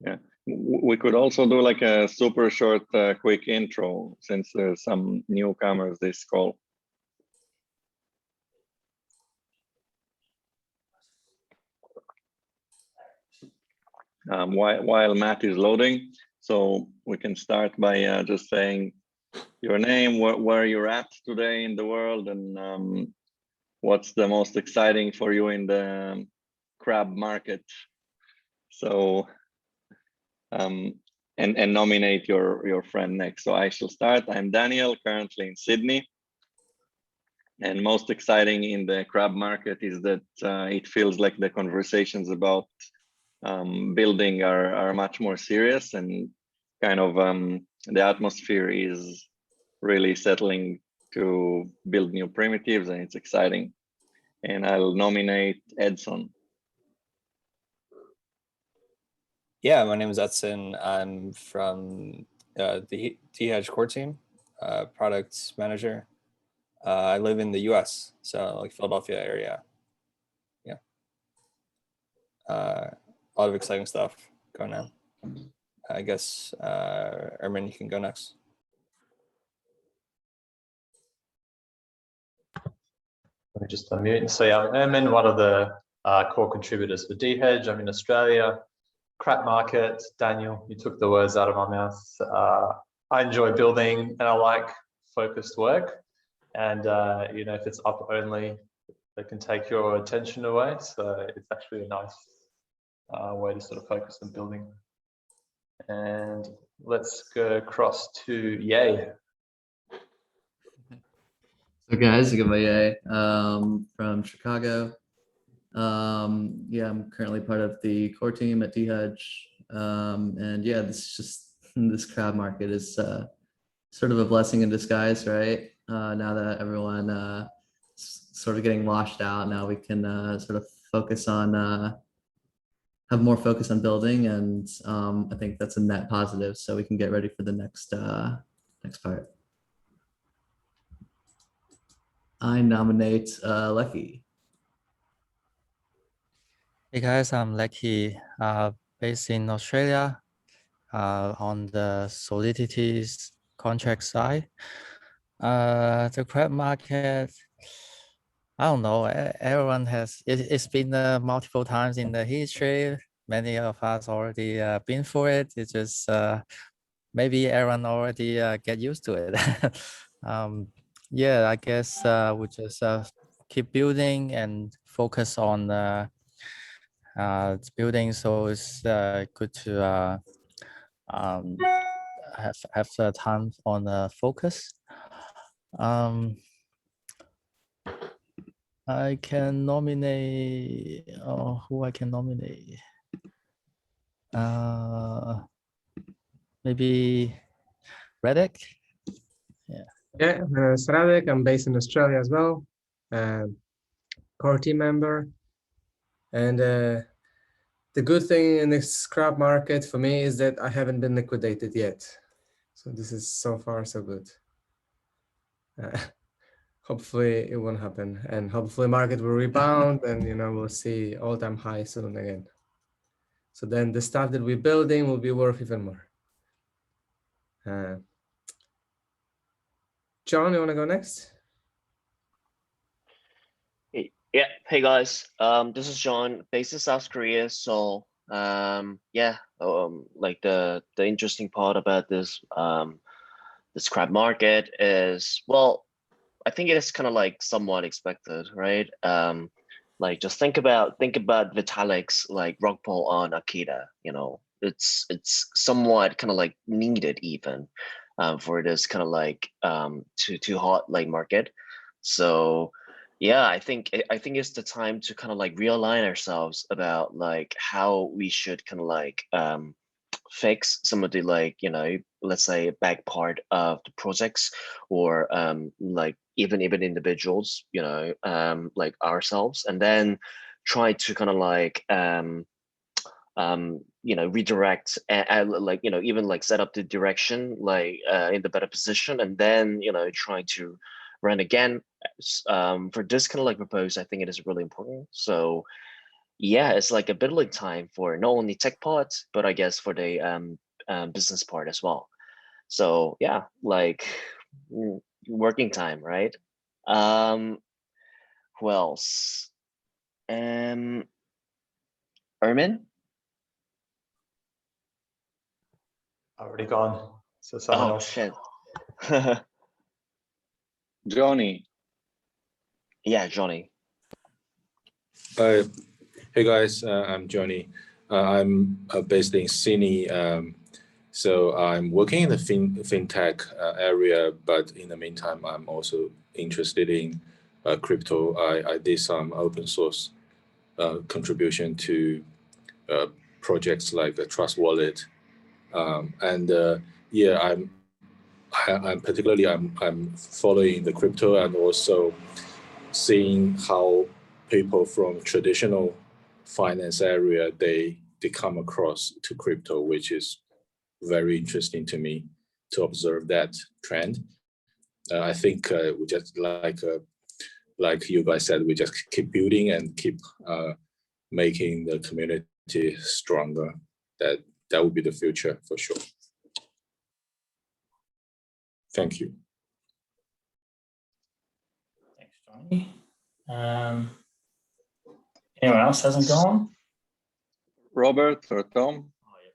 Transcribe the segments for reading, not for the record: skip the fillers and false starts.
Yeah, we could also do like a super short, quick intro since there's some newcomers this call. While Matt is loading, so we can start by just saying your name, where you're at today in the world, and what's the most exciting for you in the crab market. So, and nominate your friend next. So I shall start. I'm Daniel, currently in Sydney. And most exciting in the crab market is that it feels like the conversations about building are much more serious, and kind of the atmosphere is really settling to build new primitives, and it's exciting. And I'll nominate Edson. Yeah, my name is Edson. I'm from the dHEDGE core team, product manager. I live in the US, so like Philadelphia area. Yeah. A lot of exciting stuff going on. I guess, Ermin, you can go next. Let me just unmute. So yeah, I'm Ermin, one of the core contributors for dHEDGE. I'm in Australia. Crap market, Daniel, you took the words out of my mouth. I enjoy building and I like focused work. And you know, if it's up only, it can take your attention away. So it's actually a nice way to sort of focus on building. And let's go across to Yay. So guys, I got my Yay from Chicago. Yeah, I'm currently part of the core team at dHEDGE. And yeah, this crowd market is sort of a blessing in disguise, right? Now that everyone sort of getting washed out, now we can sort of focus on have more focus on building, and I think that's a net positive, so we can get ready for the next part. I nominate Lecky. Hey guys, I'm Lecky, based in Australia, on the solidities contract side. The crab market, I don't know, everyone has, it's been multiple times in the history. Many of us already been for it. It's just maybe everyone already get used to it. Yeah, I guess we just keep building and focus on building. So it's good to have the time on focus. I can nominate, who I can nominate? Maybe Reddick. Yeah, Certik. I'm based in Australia as well. Core team member. And the good thing in this scrap market for me is that I haven't been liquidated yet. So this is so far so good. Hopefully it won't happen, and hopefully market will rebound, and you know, we'll see all-time high soon again. So then the stuff that we're building will be worth even more. John, you want to go next? Yeah, hey guys, this is John, based in South Korea. So yeah, like the interesting part about this this crab market is, well, I think it is kind of like somewhat expected, right? Like just think about Vitalik's like rug pull on Akita. You know, it's somewhat kind of like needed even for this kind of like too hot like market. So yeah, I think it's the time to kind of like realign ourselves about like how we should kind of like fix some of the, like, you know, let's say back part of the projects, or like even individuals, you know, like ourselves, and then try to kind of like you know, redirect and like, you know, even like set up the direction like in the better position, and then, you know, try to run again. For this kind of like proposed, I think it is really important. So yeah, it's like a building time for not only tech part, but I guess for the business part as well. So yeah, like working time, right? Who else? Ermin? Already gone. So someone Oh else. shit. Johnny. Yeah, Johnny. Hey guys, I'm Johnny. I'm based in Sydney, so I'm working in the fintech area. But in the meantime, I'm also interested in crypto. I did some open source contribution to projects like a Trust Wallet, and yeah, I'm particularly I'm following the crypto and also seeing how people from traditional finance area they come across to crypto, which is very interesting to me to observe that trend. I think we just like you guys said, we just keep building and keep making the community stronger. That would be the future for sure. Thank you. Thanks, Johnny. Anyone else hasn't gone? Robert or Tom? Oh, yeah.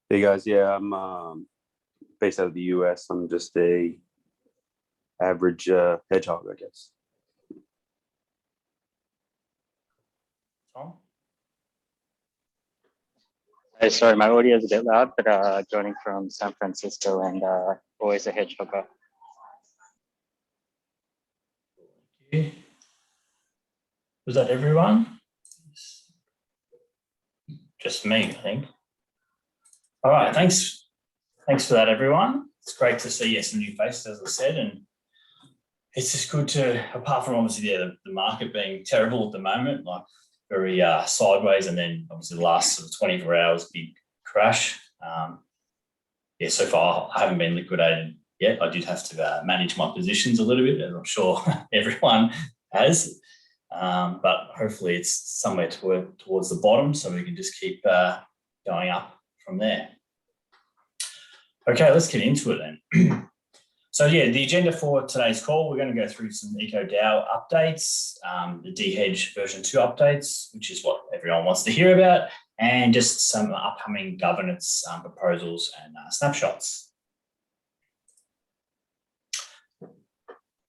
Hey guys, yeah, I'm based out of the US. I'm just a average hedgehog, I guess. Tom? Hey, sorry, my audio is a bit loud, but joining from San Francisco and always a hedgehogger. Thank you. Was that everyone? Just me, I think. All right, thanks. Thanks for that, everyone. It's great to see some new faces, as I said, and it's just good to, apart from obviously the market being terrible at the moment, like very sideways, and then obviously the last sort of 24 hours big crash. Yeah, so far I haven't been liquidated yet. I did have to manage my positions a little bit, as I'm sure everyone has. But hopefully it's somewhere towards the bottom, so we can just keep going up from there. Okay, let's get into it then. So yeah, the agenda for today's call, we're going to go through some EcoDAO updates, the dHEDGE version 2 updates, which is what everyone wants to hear about, and just some upcoming governance proposals and snapshots.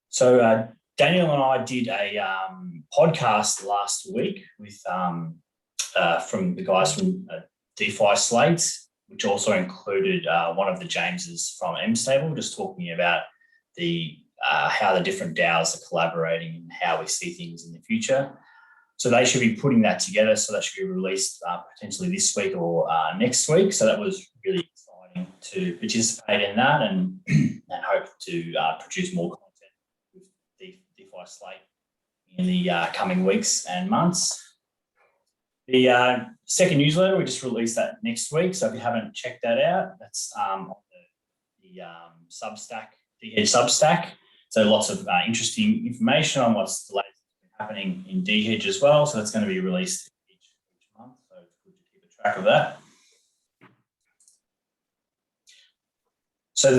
So Daniel and I did a podcast last week with from the guys from DeFi Slate, which also included one of the Jameses from MStable, just talking about the how the different DAOs are collaborating and how we see things in the future. So they should be putting that together. So that should be released potentially this week or next week. So that was really exciting to participate in that and hope to produce more content with DeFi Slate in the coming weeks and months. The second newsletter, we just released that next week. So if you haven't checked that out, that's on the Substack, dHEDGE Substack. So lots of interesting information on what's the latest happening in dHEDGE as well. So that's going to be released each month. So it's good to keep a track of that. So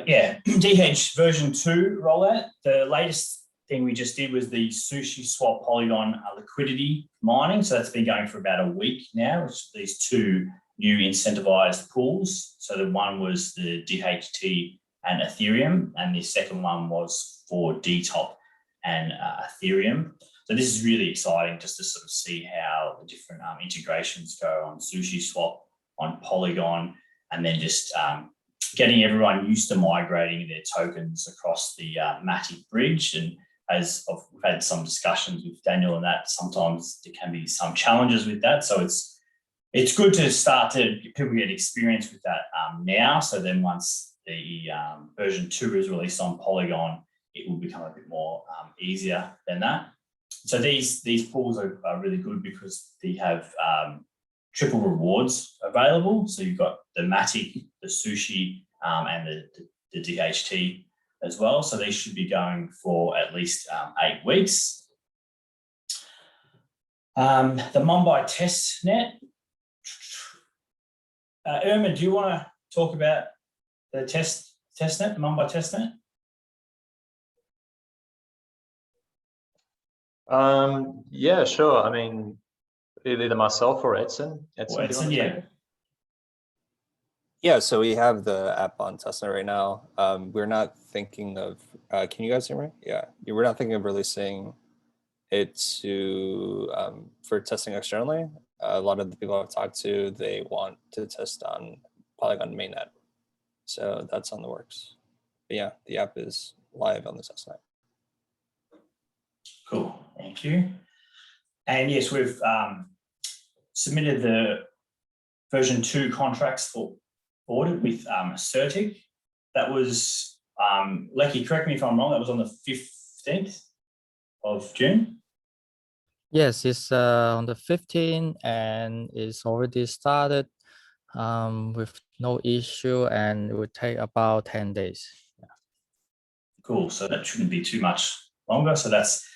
yeah, dHEDGE version 2 rollout. The latest thing we just did was the SushiSwap Polygon liquidity mining. So that's been going for about a week now. It's these two new incentivized pools. So the one was the dHEDGE and Ethereum, and the second one was for DTOP and Ethereum. So this is really exciting just to sort of see how the different integrations go on SushiSwap, on Polygon, and then just getting everyone used to migrating their tokens across the Matic bridge. And as we've had some discussions with Daniel and that, sometimes there can be some challenges with that. So it's good to start to people get experience with that now. So then once the version 2 is released on Polygon, it will become a bit more easier than that. So these pools are really good because they have triple rewards available. So you've got the Matic, the Sushi, and the dHEDGE as well. So these should be going for at least 8 weeks. The Mumbai test net. Erman, do you want to talk about the test net, the Mumbai test net? Yeah, sure. I mean, either myself or Edson. Or Edson, yeah. Yeah, so we have the app on testnet right now. We're not thinking of, can you guys hear me? Yeah, we're not thinking of releasing it to for testing externally. A lot of the people I've talked to, they want to test on Polygon mainnet. So that's on the works. But yeah, the app is live on the testnet. Cool, thank you. And yes, we've submitted the version 2 contracts for audit with Certik. That was, Lecky, correct me if I'm wrong, that was on the 15th of June? Yes, it's on the 15th and it's already started with no issue, and it would take about 10 days. Yeah. Cool, so that shouldn't be too much longer. So that's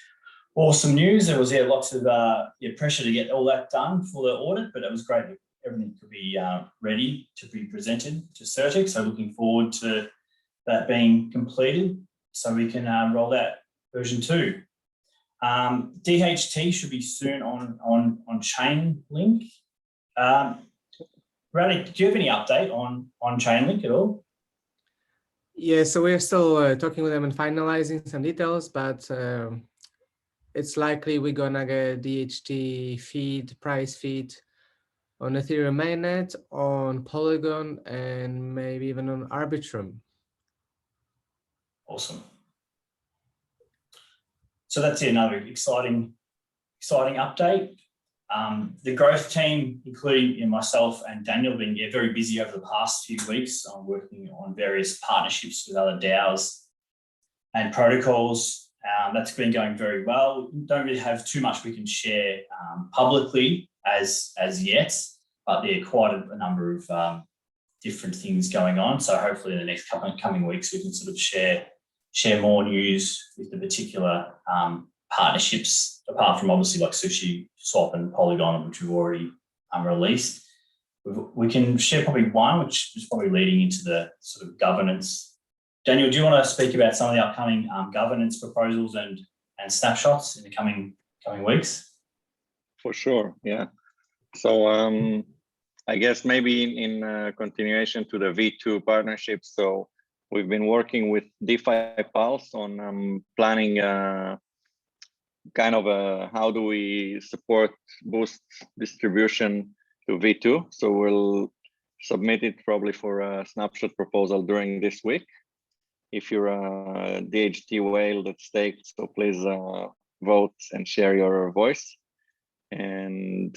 awesome news. There was lots of pressure to get all that done for the audit, but it was great that everything could be ready to be presented to Certik. So looking forward to that being completed so we can roll out version 2. dHEDGE should be soon on Chainlink. Raleigh, do you have any update on Chainlink at all? Yeah, so we're still talking with them and finalizing some details, but it's likely we're gonna get dHEDGE feed, price feed on Ethereum mainnet, on Polygon, and maybe even on Arbitrum. Awesome. So that's another exciting update. The growth team, including myself and Daniel, have been very busy over the past few weeks on working on various partnerships with other DAOs and protocols. That's been going very well. We don't really have too much we can share publicly as yet, but there are quite a number of different things going on. So hopefully in the next coming weeks, we can sort of share more news with the particular partnerships, apart from obviously like SushiSwap and Polygon, which we've already released. We can share probably one, which is probably leading into the sort of governance. Daniel, do you want to speak about some of the upcoming governance proposals and snapshots in the coming weeks? For sure, yeah. So I guess maybe in continuation to the V2 partnership, so we've been working with DeFi Pulse on planning kind of how do we support boost distribution to V2. So we'll submit it probably for a snapshot proposal during this week. If you're a dHEDGE whale that's staked, so please vote and share your voice. And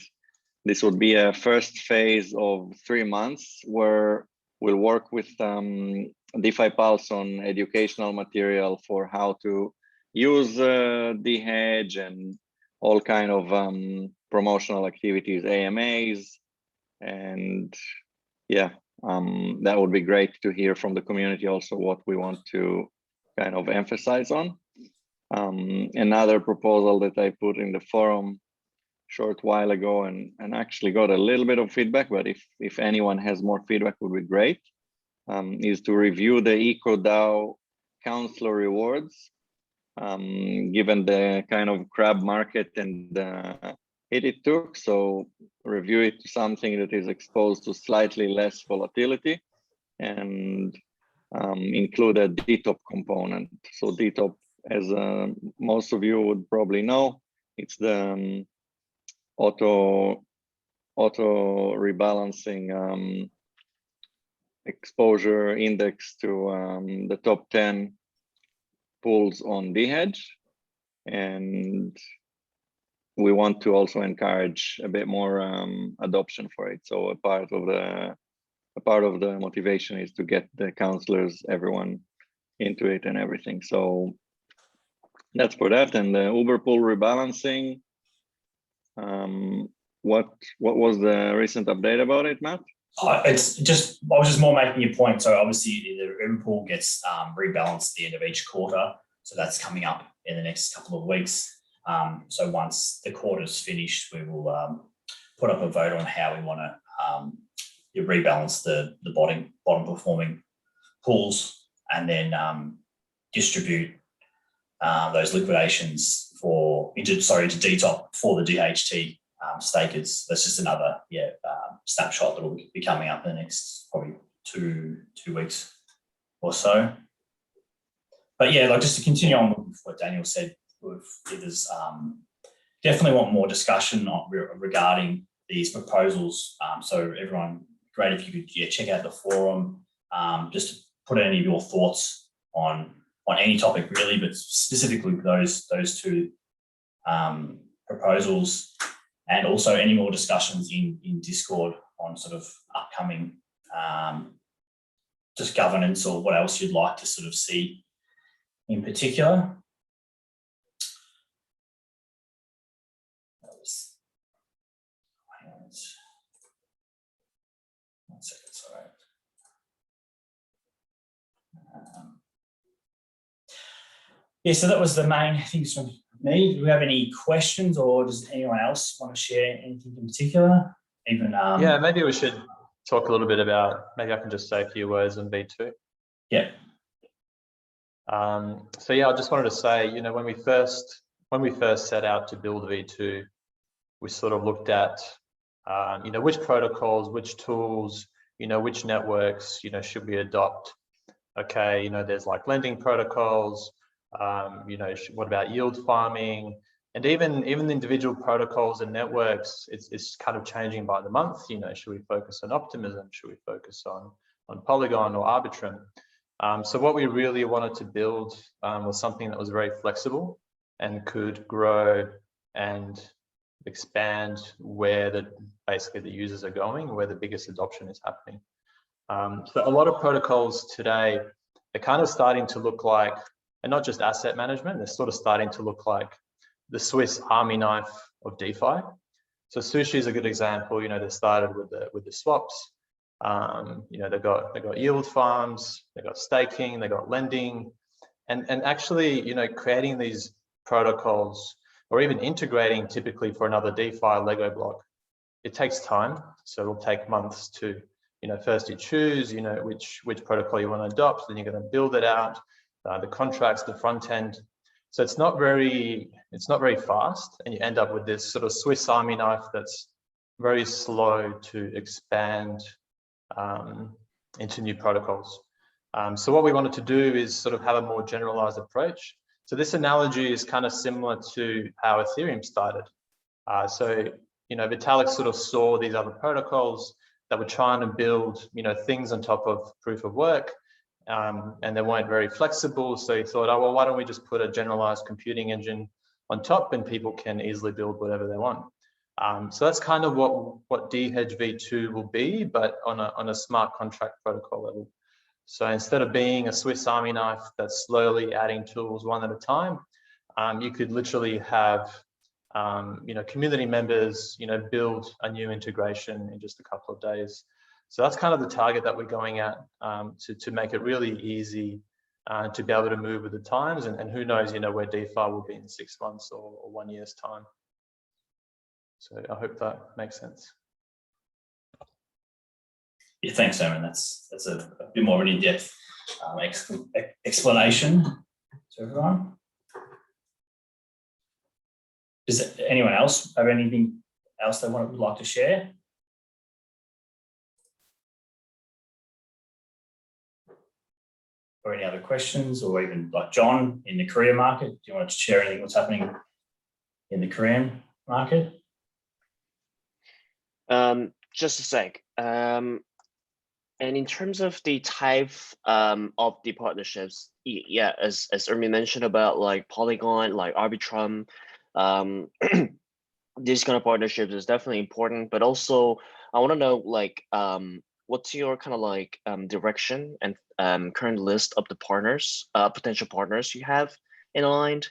this would be a first phase of 3 months where we'll work with DeFi Pulse on educational material for how to use dHEDGE and all kind of promotional activities, AMAs, and yeah, that would be great to hear from the community also what we want to kind of emphasize on. Another proposal that I put in the forum short while ago and actually got a little bit of feedback, but if anyone has more feedback would be great, is to review the EcoDAO counselor rewards, given the kind of crab market and hit it took. So review it to something that is exposed to slightly less volatility and include a DTOP component. So DTOP, as most of you would probably know, it's the auto rebalancing exposure index to the top 10 pools on dHEDGE, and we want to also encourage a bit more adoption for it. So a part of the motivation is to get the counselors, everyone into it and everything. So that's for that. And the Uber pool rebalancing. What was the recent update about it, Matt? It's just, I was just more making a point. So obviously the ribbon pool gets rebalanced at the end of each quarter. So that's coming up in the next couple of weeks. So once the quarter's finished, we will put up a vote on how we want to rebalance the bottom performing pools, and then distribute those liquidations into DTOP for the dHEDGE stakers. That's just another snapshot that will be coming up in the next probably two weeks or so. But yeah, like just to continue on with what Daniel said, there's definitely want more discussion regarding these proposals. So everyone, great if you could check out the forum, just to put any of your thoughts on any topic really, but specifically those two proposals, and also any more discussions in Discord on sort of upcoming just governance or what else you'd like to sort of see in particular. One second, sorry. Yeah, so that was the main things from me. Do we have any questions, or does anyone else want to share anything in particular? Even yeah, maybe we should talk a little bit about, maybe I can just say a few words on V2. Yeah. So yeah, I just wanted to say, you know, when we first set out to build V2, we sort of looked at, you know, which protocols, which tools, you know, which networks, you know, should we adopt? Okay, you know, there's like lending protocols, you know, what about yield farming? And even the individual protocols and networks, it's kind of changing by the month. You know, should we focus on optimism? Should we focus on Polygon or Arbitrum? So what we really wanted to build was something that was very flexible and could grow and expand where basically the users are going, where the biggest adoption is happening. So a lot of protocols today, they're kind of starting to look like, and not just asset management, they're sort of starting to look like the Swiss Army knife of DeFi. So Sushi is a good example. You know, they started with the swaps. You know, they got yield farms, they got staking, they got lending, and actually, you know, creating these protocols or even integrating typically for another DeFi Lego block, it takes time. So it'll take months to, you know, first you choose, you know, which protocol you want to adopt, then you're going to build it out, the contracts, the front end. So it's not very fast, and you end up with this sort of Swiss Army knife that's very slow to expand into new protocols. So what we wanted to do is sort of have a more generalized approach. So this analogy is kind of similar to how Ethereum started. So, you know, Vitalik sort of saw these other protocols that were trying to build, you know, things on top of proof of work, and they weren't very flexible. So he thought, oh, well, why don't we just put a generalized computing engine on top and people can easily build whatever they want. So that's kind of what dHEDGE V2 will be, but on a smart contract protocol level. So instead of being a Swiss Army knife that's slowly adding tools one at a time, you could literally have, you know, community members, you know, build a new integration in just a couple of days. So that's kind of the target that we're going at, to make it really easy to be able to move with the times, and who knows, you know, where DeFi will be in 6 months or 1 year's time. So I hope that makes sense. Yeah, thanks, Simon. That's a bit more of an in-depth explanation to everyone. Does anyone else have anything else they would like to share? Or any other questions, or even like John in the Korean market? Do you want to share anything what's happening in the Korean market? Just a sec. And in terms of the type of the partnerships, yeah, as Ermi mentioned about like Polygon, like Arbitrum, these kind of partnerships is definitely important. But also, I want to know like what's your kind of like direction and current list of the partners, potential partners you have in mind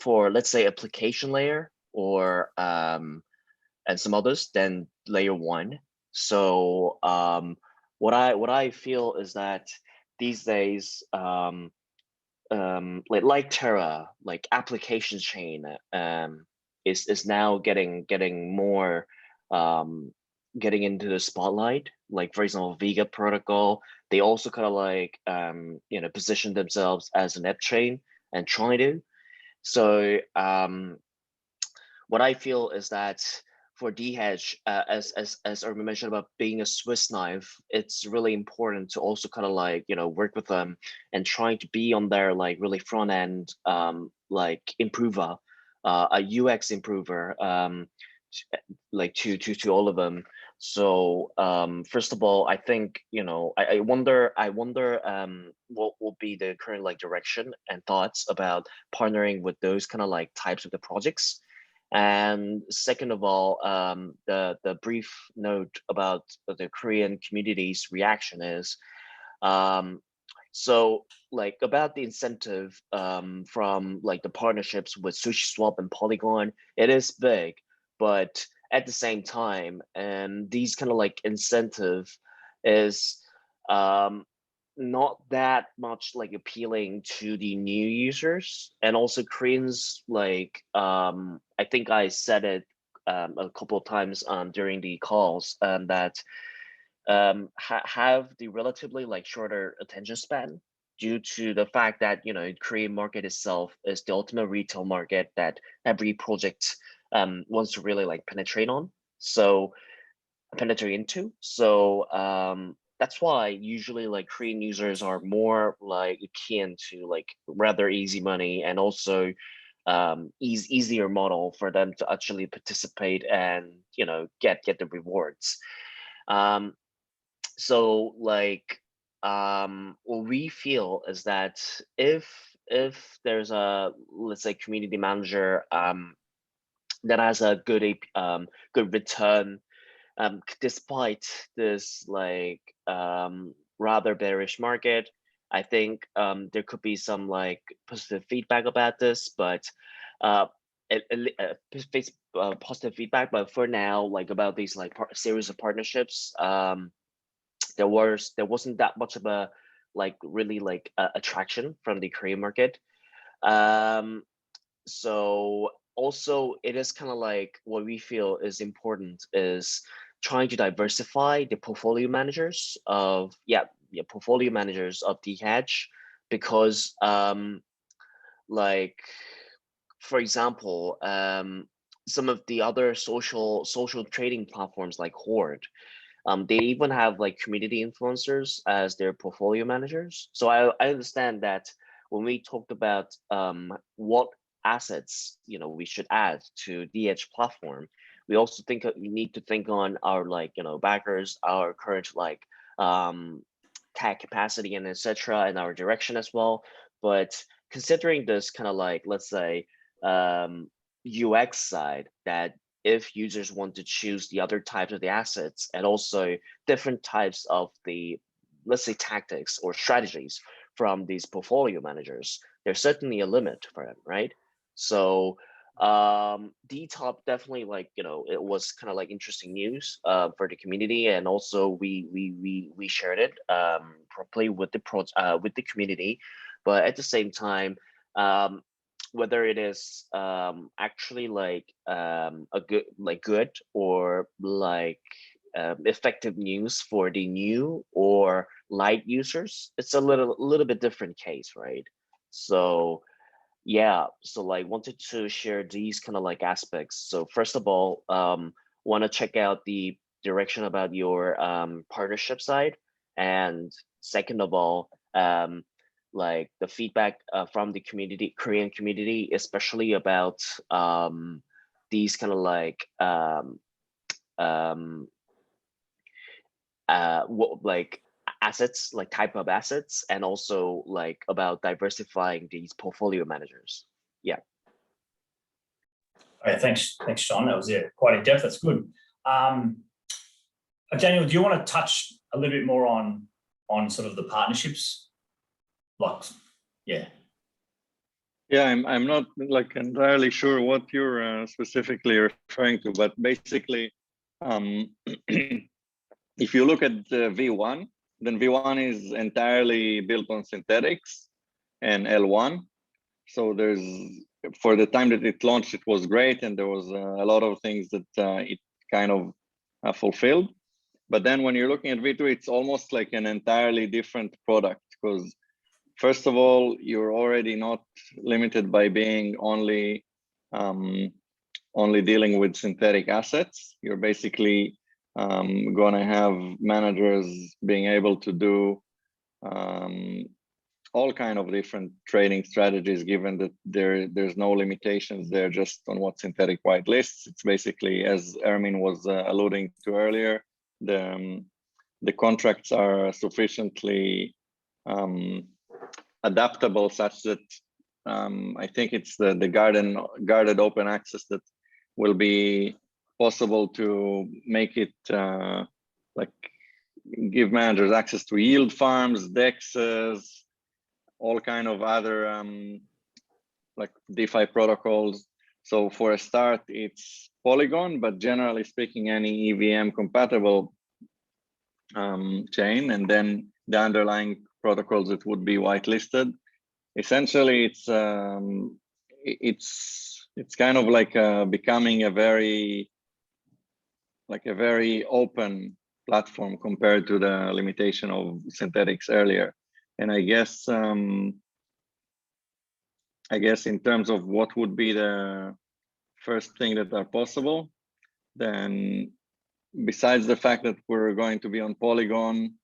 for, let's say, application layer or and some others than layer 1. So what I feel is that these days, like Terra, like application chain, is now getting more getting into the spotlight. Like for example, Vega protocol, they also kind of like position themselves as an app chain and try to. So what I feel is that for dHEDGE, as Urban mentioned about being a Swiss knife, it's really important to also kind of like work with them and trying to be on their like really front end like improver, a UX improver, like to all of them. So first of all, I think I wonder what will be the current like direction and thoughts about partnering with those kind of like types of the projects. And second of all, the brief note about the Korean community's reaction is, so like about the incentive from like the partnerships with SushiSwap and Polygon, it is big, but at the same time, these kind of like incentive is not that much like appealing to the new users, and also Koreans like I think I said it a couple of times during the calls that have the relatively like shorter attention span due to the fact that Korean market itself is the ultimate retail market that every project wants to really like penetrate into. So that's why usually like Korean users are more like keen to like rather easy money, and also easier model for them to actually participate and get the rewards. So like what we feel is that if there's a, let's say, community manager that has a good good return despite this like rather bearish market, I think there could be some like positive feedback about this, but positive feedback. But for now, like about these like series of partnerships, there wasn't that much of a like really like attraction from the Korean market. So also it is kind of like what we feel is important is trying to diversify the portfolio managers of portfolio managers of dHEDGE, because like for example some of the other social trading platforms like Horde, they even have like community influencers as their portfolio managers. So I understand that when we talked about what assets we should add to dHEDGE platform, we also think we need to think on our like backers, our current like tag capacity and etc., and our direction as well. But considering this kind of like, let's say, UX side, that if users want to choose the other types of the assets and also different types of the, let's say, tactics or strategies from these portfolio managers, there's certainly a limit for them, right? So DTOP definitely, like it was kind of like interesting news for the community, and also we shared it properly with the community. But at the same time, whether it is actually like a good or like effective news for the new or light users, it's a little bit different case, right? So yeah, so like wanted to share these kind of like aspects. So first of all, want to check out the direction about your partnership side, and second of all, like the feedback from the community, Korean community, especially about these kind of like what like assets, like type of assets, and also like about diversifying these portfolio managers. Yeah. Okay, thanks, John. That was quite in depth. That's good. Daniel, do you want to touch a little bit more on sort of the partnerships? Like, yeah. Yeah, I'm not like entirely sure what you're specifically referring to, but basically, if you look at the V1, then V1 is entirely built on synthetics and L1. So there's, for the time that it launched, it was great, and there was a lot of things that it kind of fulfilled. But then when you're looking at V2, it's almost like an entirely different product, because first of all, you're already not limited by being only dealing with synthetic assets. You're basically going to have managers being able to do all kind of different trading strategies, given that there's no limitations there just on what synthetic white lists. It's basically, as Ermin was alluding to earlier, the contracts are sufficiently adaptable such that I think it's the guarded open access that will be possible to make it like give managers access to yield farms, DEXs, all kind of other like DeFi protocols. So for a start, it's Polygon, but generally speaking, any EVM compatible chain, and then the underlying protocols that would be whitelisted. Essentially, it's kind of like becoming a very open platform compared to the limitation of synthetics earlier. And I guess in terms of what would be the first thing that are possible, then besides the fact that we're going to be on Polygon,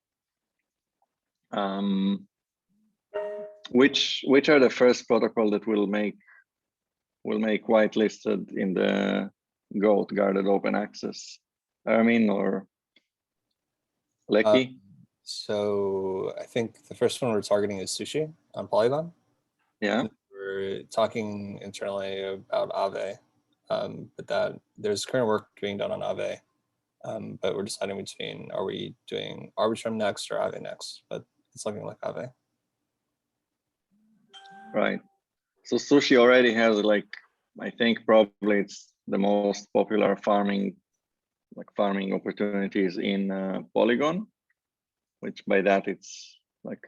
which are the first protocol that will make whitelisted in the GOAT guarded open access? Ermin or Lecky? So I think the first one we're targeting is Sushi on Polygon. Yeah. We're talking internally about Aave, but there's current work being done on Aave, but we're deciding between, are we doing Arbitrum next or Aave next? But it's looking like Aave. Right. So Sushi already has, like, I think probably it's the most popular farming opportunities in Polygon, which by that it's like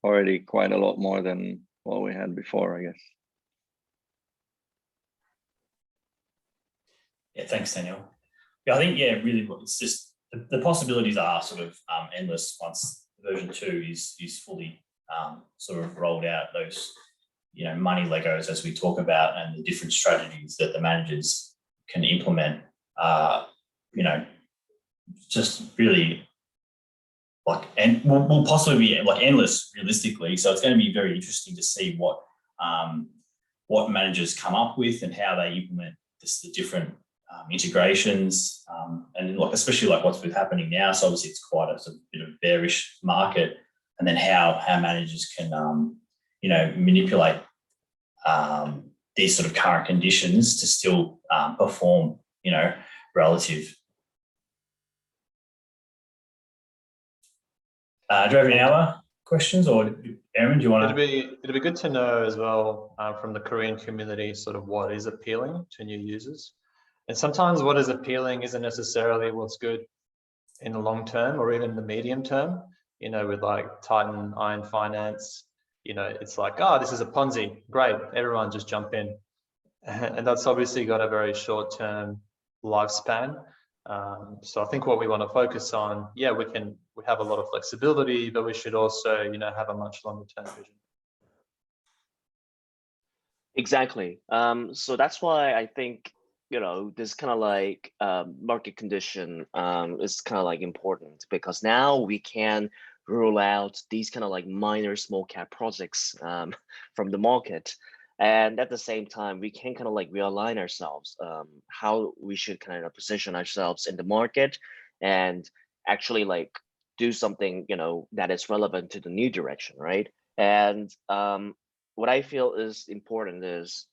already quite a lot more than what we had before, I guess. Yeah, thanks, Daniel. Yeah, I think, yeah, really, it's just the possibilities are sort of endless once version 2 is fully sort of rolled out. Those, you know, money Legos, as we talk about, and the different strategies that the managers can implement, you know, just really like, and will possibly be like endless realistically. So it's going to be very interesting to see what managers come up with and how they implement the different integrations, and like especially like what's been happening now. So obviously it's quite a sort of bit of a bearish market, and then how managers can you know, manipulate these sort of current conditions to still perform, you know, relative. Do you have any other questions, or Aaron, do you want to? It'd be good to know as well from the Korean community sort of what is appealing to new users. And sometimes what is appealing isn't necessarily what's good in the long term or even the medium term. You know, with like Titan, Iron Finance, you know, it's like, oh, this is a Ponzi, great, everyone just jump in. And that's obviously got a very short-term lifespan. So I think what we want to focus on, yeah, we have a lot of flexibility, but we should also, you know, have a much longer-term vision. Exactly. So that's why I think, you know, this kind of like market condition is kind of like important, because now we can rule out these kind of like minor small cap projects from the market. And at the same time, we can kind of like realign ourselves, how we should kind of position ourselves in the market and actually like do something, you know, that is relevant to the new direction, right? And what I feel is important is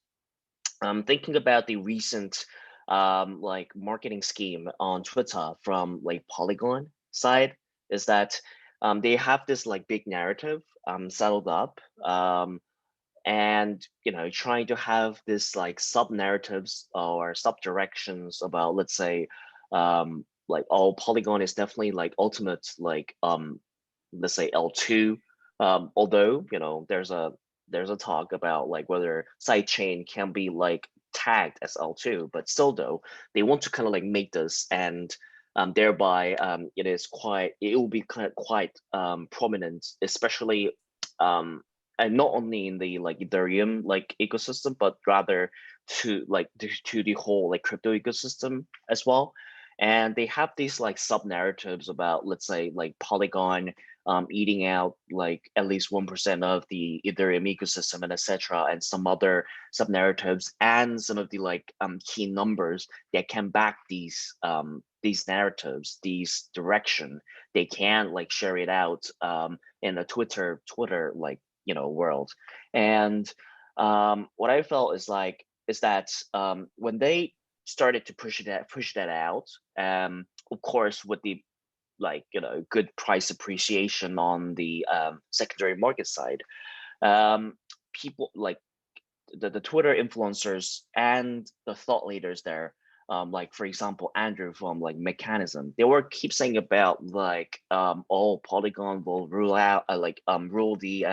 thinking about the recent like marketing scheme on Twitter from like Polygon side, is that they have this like big narrative settled up, and, you know, trying to have this like sub narratives or sub directions about, let's say, like Polygon is definitely like ultimate like let's say L2. Although, you know, there's a talk about like whether sidechain can be like tagged as L2, but still though, they want to kind of like make this, and thereby it will be quite prominent, especially and not only in the like Ethereum like ecosystem, but rather to the whole like crypto ecosystem as well. And they have these like sub narratives about, let's say, like Polygon eating out like at least 1% of the Ethereum ecosystem and etc., and some other sub narratives and some of the like key numbers that can back these narratives, these direction. They can like share it out in a Twitter like, you know, world. And what I felt is that when they started to push that out, of course with the like, you know, good price appreciation on the secondary market side, people like the Twitter influencers and the thought leaders there, like for example Andrew from like Mechanism, they were keep saying about like oh, Polygon will rule out rule the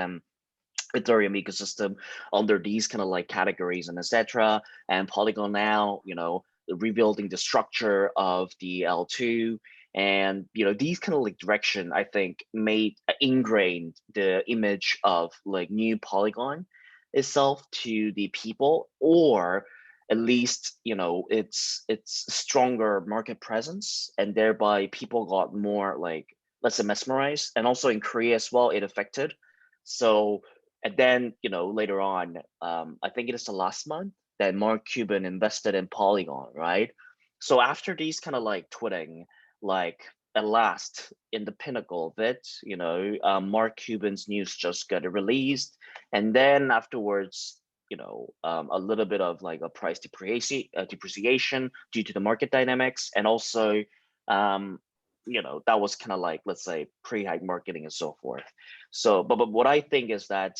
Ethereum ecosystem under these kind of like categories and etc. And Polygon now, you know, rebuilding the structure of the L2, and you know, these kind of like direction, I think, made ingrained the image of like new Polygon itself to the people, or at least, you know, it's stronger market presence, and thereby people got more like, let's say, mesmerized. And also in Korea as well, it affected. So, and then, you know, later on, I think it is the last month that Mark Cuban invested in Polygon, right? So after these kind of like tweeting, like at last in the pinnacle of it, you know, Mark Cuban's news just got released, and then afterwards, you know, a little bit of like a price depreciation due to the market dynamics, and also, you know, that was kind of like, let's say, pre-hype marketing and so forth. So, but what I think is that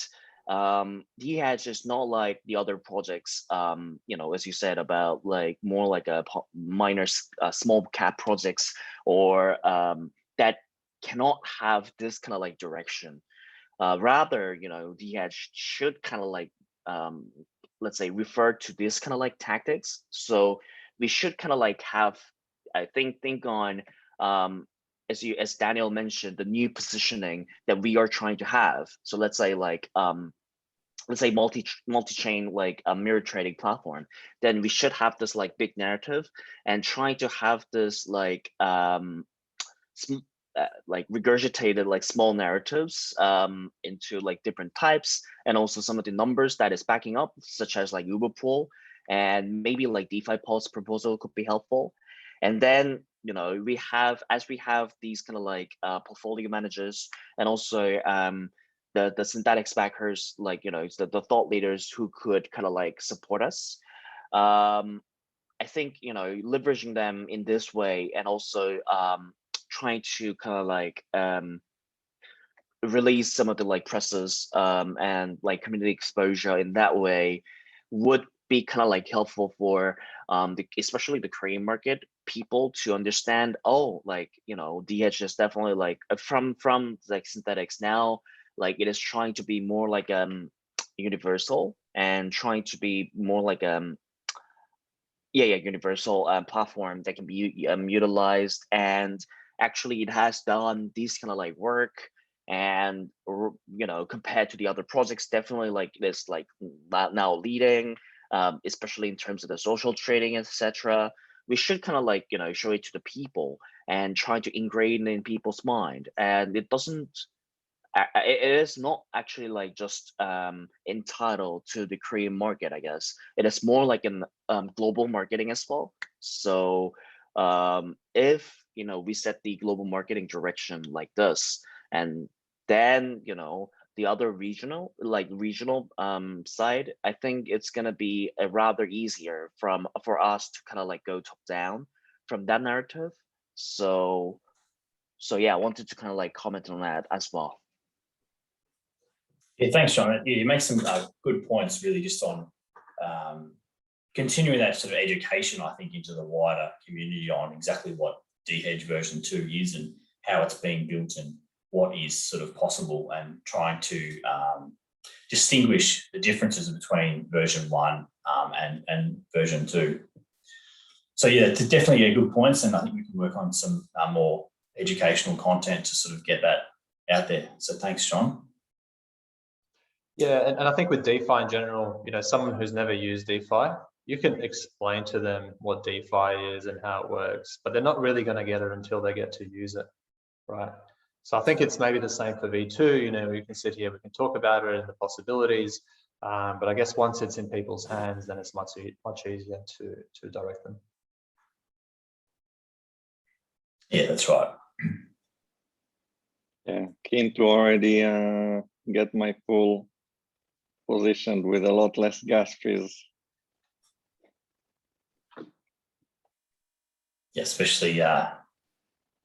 dHEDGE is not like the other projects, you know, as you said, about like more like a minor small cap projects, or that cannot have this kind of like direction. Rather, you know, dHEDGE should kind of like let's say refer to this kind of like tactics. So we should kind of like have, I think on as Daniel mentioned, the new positioning that we are trying to have. So let's say like multi-chain like a mirror trading platform, then we should have this like big narrative, and trying to have this like like regurgitated like small narratives into like different types, and also some of the numbers that is backing up, such as like Uber pool, and maybe like DeFi Pulse proposal could be helpful. And then, you know, we have these kind of like portfolio managers, and also the synthetics backers, like, you know, the thought leaders who could kind of like support us. I think, you know, leveraging them in this way, and also trying to kind of like release some of the like presses and like community exposure in that way would be kind of like helpful for especially the Korean market people to understand, oh, like, you know, dHEDGE is definitely like from like synthetics now, like it is trying to be more like universal, and trying to be more like universal platform that can be utilized. And actually it has done these kind of like work, and you know, compared to the other projects, definitely like it is like now leading, especially in terms of the social trading, etc. We should kind of like, you know, show it to the people and try to ingrain in people's mind. And it doesn't, it is not actually like just entitled to the Korean market, I guess. It is more like an global marketing as well. So if, you know, we set the global marketing direction like this, and then, you know, the other regional side, I think it's gonna be a rather easier for us to kind of like go top down from that narrative. So yeah, I wanted to kind of like comment on that as well. Yeah, thanks, John. Yeah, you make some good points, really, just on continuing that sort of education, I think, into the wider community on exactly what dHEDGE version 2 is and how it's being built and what is sort of possible, and trying to distinguish the differences between version 1 and version 2. So yeah, it's definitely a good points, and I think we can work on some more educational content to sort of get that out there. So thanks, John. Yeah, and I think with DeFi in general, you know, someone who's never used DeFi, you can explain to them what DeFi is and how it works, but they're not really going to get it until they get to use it, right? So I think it's maybe the same for V2. You know, we can sit here, we can talk about it and the possibilities, but I guess once it's in people's hands, then it's much easier to direct them. Yeah, that's right. Yeah, keen to already get my pool positioned with a lot less gas fees. Yeah, especially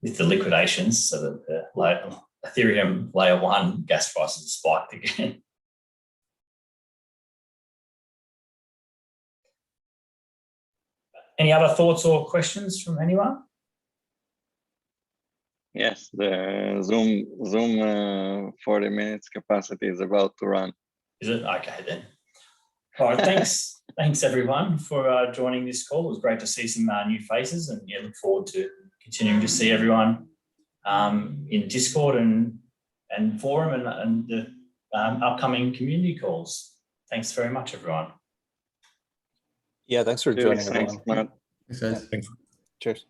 with the liquidations, so that the Ethereum layer 1 gas prices spiked again. Any other thoughts or questions from anyone? Yes, the Zoom 40 minutes capacity is about to run. Is it? Okay then. All right, thanks. Thanks everyone for joining this call. It was great to see some new faces, and yeah, look forward to continuing to see everyone in Discord and forum and the upcoming community calls. Thanks very much, everyone. Yeah, thanks for joining, Thanks, everyone. Matt. Thanks, guys. Thanks. Cheers.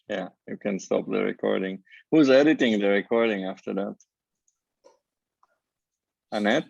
Yeah, you can stop the recording. Who's editing the recording after that? Annette?